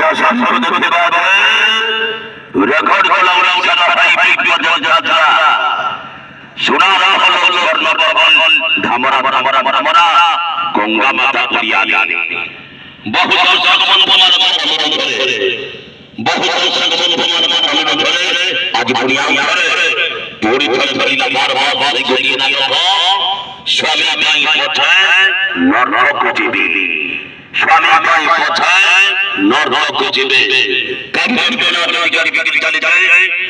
অজস্র দেখতে পাবে রেকর্ড করলাম যাত্রা সোনার হলো স্বর্ণভবন ধামরা ধামরা ধামরা গঙ্গা মাতা পরিয়ালি বহু দর্শক বন্ধুমান বহু দর্শক বন্ধুমান আজ বুড়িয়া ঘরে পরিচয় ধরিলা বারবার বারে গড়িয়ে না স্বামী মাই পথে নরক জীবী স্বামী মাই পথে নরক জীবী কামড় বেলা গাড়ি বিক্রি চলে যায়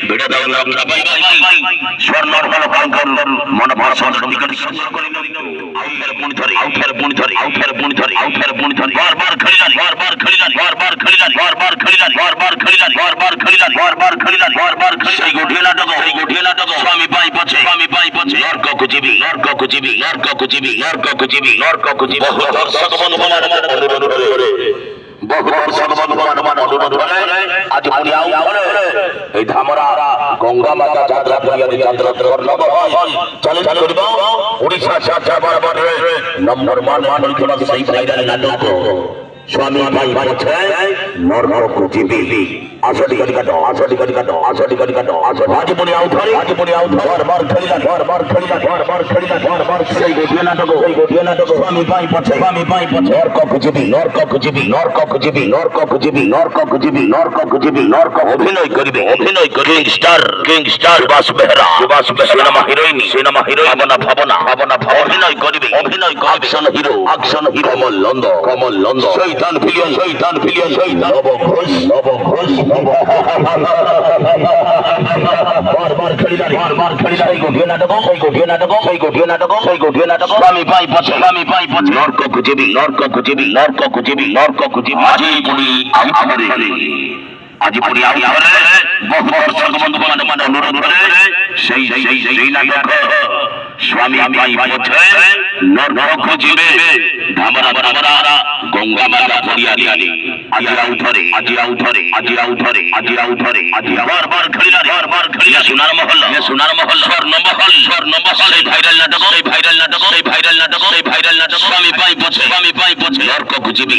বেড়া দাও আমরা বাই বাই স্বর্ণর হল কাঙ্কন মন ভাষণ নিকট সুন্দর করি আউফের পুনি ধরে আউফের পুনি ধরে আউফের পুনি ধরে আউফের পুনি ধরে বারবার খড়িলান বারবার খড়িলান বারবার খড়িলান বারবার খড়িলান বারবার খড়িলান বারবার খড়িলান বারবার খড়িলান বারবার সেই গোঠিয়ে নাটক স্বামী পাই পছে নরক খুঁজিবি নরক খুঁজিবি নরক খুঁজিবি নরক খুঁজিবি নরক খুঁজিবি বহু দর্শক বন্ধুমান অনুরোধ করে বহু দর্শক বন্ধুমান অনুরোধ করে আজ বুড়িয়া ঘরে এই ধামরা গঙ্গা মাতা যাত্রা পরিয়াদি যাত্রা স্বর্ণভবন চলে করিব ওড়িশা যাত্রা বরাবর নম্বর মান পরিচালনা সেই ভাইরাল নাটক স্বামী ভাই পছে নরক খুঁজিবি আসলি গলি কাটো আসলি গলি কাটো আসলি গলি কাটো আসলি আজ বুড়িয়া ঘরে বারবার খড়িলান বারবার খড়িলান বারবার খড়িলান বারবার সেই গোঠিয়ে নাটক স্বামী ভাই পছে নরক খুঁজিবি নরক খুঁজিবি নরক খুঁজিবি নরক খুঁজিবি নরক খুঁজিবি নরক খুঁজিবি নরক অভিনয় করিবে king star Subhash Behera cinema heroine Bhavana অভিনয় করিবে অ্যাকশন হিরো কমল নন্দ শয়তান ভিলিয়ন নব ঘোষ বারবার খড়িলান এই গোঠিয়ে নাটক স্বামী পাই পছে নরক খুঁজিবি আজ বুড়ি ঘরে বহু দর্শক বন্ধুমান অনুরোধ করে সেই নাটক স্বামী পাই পছে নরক খুঁজিবে ধামরা গঙ্গা মাতা পরিয়ালি আজিরা উঠরে বারবার খড়িলান সোনার মহল সেই ভাইরাল নাটক স্বামী পাই পছে নরক খুঁজিবি